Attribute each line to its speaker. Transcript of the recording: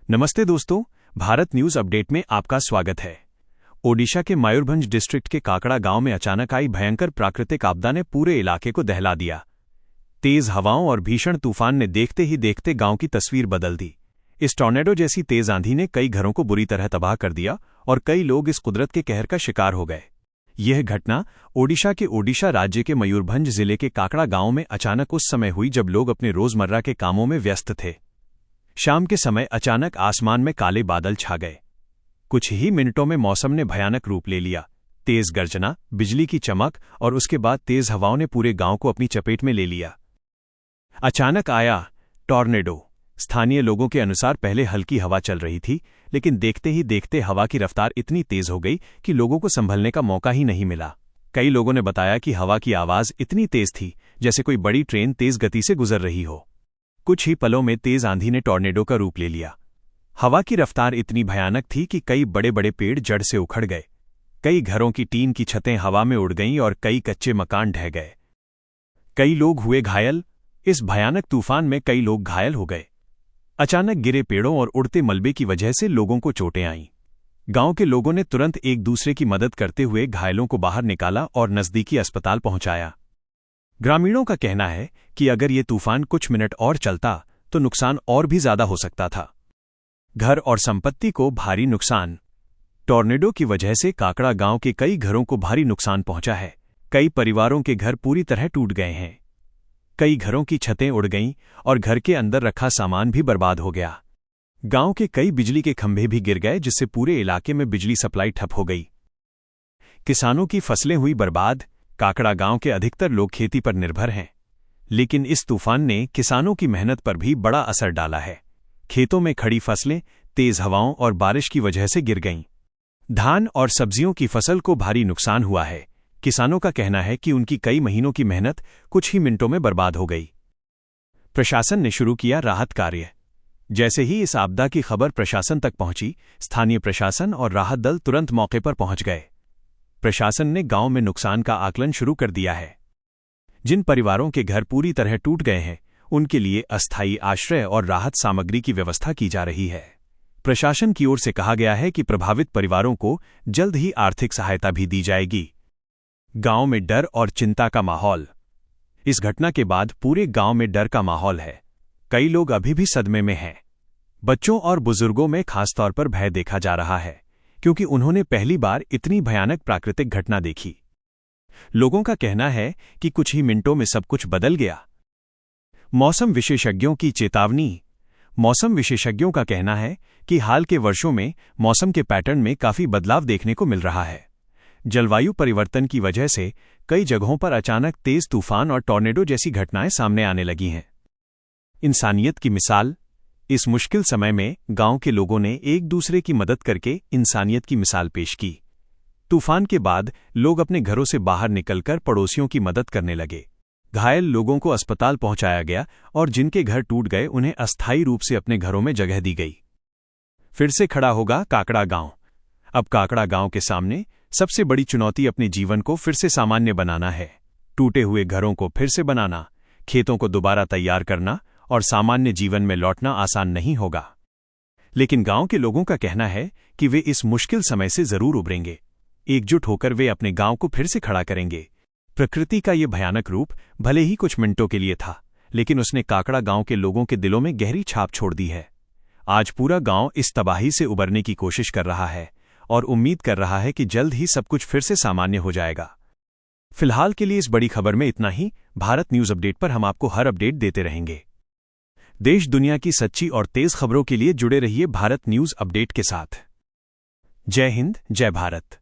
Speaker 1: नमस्ते दोस्तों, Bharat news update में आपका स्वागत है। ओडिशा के मयूरभंज डिस्ट्रिक्ट के काकड़ा गांव में अचानक आई भयंकर प्राकृतिक आपदा ने पूरे इलाके को दहला दिया। तेज हवाओं और भीषण तूफान ने देखते ही देखते गांव की तस्वीर बदल दी। इस टॉर्नेडो जैसी तेज आंधी ने कई घरों को बुरी तरह तबाह कर दिया और कई लोग इस कुदरत के कहर का शिकार हो गए। यह घटना ओडिशा राज्य के मयूरभंज जिले के काकड़ा गांव में अचानक उस समय हुई जब लोग अपने रोजमर्रा के कामों में व्यस्त थे। शाम के समय अचानक आसमान में काले बादल छा गए। कुछ ही मिनटों में मौसम ने भयानक रूप ले लिया। तेज गर्जना, बिजली की चमक और उसके बाद तेज हवाओं ने पूरे गांव को अपनी चपेट में ले लिया। अचानक आया टॉर्नेडो। स्थानीय लोगों के अनुसार पहले हल्की हवा चल रही थी, लेकिन देखते ही देखते हवा की रफ्तार इतनी तेज हो गई कि लोगों को संभलने का मौका ही नहीं मिला। कई लोगों ने बताया कि हवा की आवाज इतनी तेज थी जैसे कोई बड़ी ट्रेन तेज गति से गुजर रही हो। कुछ ही पलों में तेज आंधी ने टॉर्नेडो का रूप ले लिया। हवा की रफ्तार इतनी भयानक थी कि कई बड़े बड़े पेड़ जड़ से उखड़ गए। कई घरों की टीन की छतें हवा में उड़ गईं और कई कच्चे मकान ढह गए। कई लोग हुए घायल। इस भयानक तूफान में कई लोग घायल हो गए। अचानक गिरे पेड़ों और उड़ते मलबे की वजह से लोगों को चोटें आईं। गांव के लोगों ने तुरंत एक दूसरे की मदद करते हुए घायलों को बाहर निकाला और नजदीकी अस्पताल पहुंचाया। ग्रामीणों का कहना है कि अगर ये तूफान कुछ मिनट और चलता तो नुकसान और भी ज्यादा हो सकता था। घर और संपत्ति को भारी नुकसान। टॉर्नेडो की वजह से काकड़ा गांव के कई घरों को भारी नुकसान पहुंचा है। कई परिवारों के घर पूरी तरह टूट गए हैं। कई घरों की छतें उड़ गईं और घर के अंदर रखा सामान भी बर्बाद हो गया। गांव के कई बिजली के खंभे भी गिर गए, जिससे पूरे इलाके में बिजली सप्लाई ठप हो गई। किसानों की फसलें हुई बर्बाद। काकड़ा गांव के अधिकतर लोग खेती पर निर्भर हैं, लेकिन इस तूफान ने किसानों की मेहनत पर भी बड़ा असर डाला है। खेतों में खड़ी फसलें तेज हवाओं और बारिश की वजह से गिर गईं। धान और सब्जियों की फसल को भारी नुकसान हुआ है। किसानों का कहना है कि उनकी कई महीनों की मेहनत कुछ ही मिनटों में बर्बाद हो गई। प्रशासन ने शुरू किया राहत कार्य। जैसे ही इस आपदा की खबर प्रशासन तक पहुंची, स्थानीय प्रशासन और राहत दल तुरंत मौके पर पहुंच गए। प्रशासन ने गांव में नुकसान का आकलन शुरू कर दिया है। जिन परिवारों के घर पूरी तरह टूट गए हैं, उनके लिए अस्थायी आश्रय और राहत सामग्री की व्यवस्था की जा रही है। प्रशासन की ओर से कहा गया है कि प्रभावित परिवारों को जल्द ही आर्थिक सहायता भी दी जाएगी। गांव में डर और चिंता का माहौल। इस घटना के बाद पूरे गांव में डर का माहौल है। कई लोग अभी भी सदमे में हैं। बच्चों और बुजुर्गों में खासतौर पर भय देखा जा रहा है, क्योंकि उन्होंने पहली बार इतनी भयानक प्राकृतिक घटना देखी। लोगों का कहना है कि कुछ ही मिनटों में सब कुछ बदल गया। मौसम विशेषज्ञों की चेतावनी। मौसम विशेषज्ञों का कहना है कि हाल के वर्षों में मौसम के पैटर्न में काफी बदलाव देखने को मिल रहा है। जलवायु परिवर्तन की वजह से कई जगहों पर अचानक तेज तूफान और टॉर्नेडो जैसी घटनाएं सामने आने लगी हैं। इंसानियत की मिसाल। इस मुश्किल समय में गांव के लोगों ने एक दूसरे की मदद करके इंसानियत की मिसाल पेश की। तूफान के बाद लोग अपने घरों से बाहर निकलकर पड़ोसियों की मदद करने लगे। घायल लोगों को अस्पताल पहुंचाया गया और जिनके घर टूट गए उन्हें अस्थायी रूप से अपने घरों में जगह दी गई। फिर से खड़ा होगा काकड़ा गांव। अब काकड़ा गांव के सामने सबसे बड़ी चुनौती अपने जीवन को फिर से सामान्य बनाना है। टूटे हुए घरों को फिर से बनाना, खेतों को दोबारा तैयार करना और सामान्य जीवन में लौटना आसान नहीं होगा। लेकिन गांव के लोगों का कहना है कि वे इस मुश्किल समय से जरूर उबरेंगे। एकजुट होकर वे अपने गांव को फिर से खड़ा करेंगे। प्रकृति का ये भयानक रूप भले ही कुछ मिनटों के लिए था, लेकिन उसने काकड़ा गांव के लोगों के दिलों में गहरी छाप छोड़ दी है। आज पूरा गांव इस तबाही से उबरने की कोशिश कर रहा है और उम्मीद कर रहा है कि जल्द ही सब कुछ फिर से सामान्य हो जाएगा। फिलहाल के लिए इस बड़ी खबर में इतना ही। भारत न्यूज अपडेट पर हम आपको हर अपडेट देते रहेंगे। देश दुनिया की सच्ची और तेज खबरों के लिए जुड़े रहिए भारत न्यूज अपडेट के साथ। जय हिंद, जय भारत।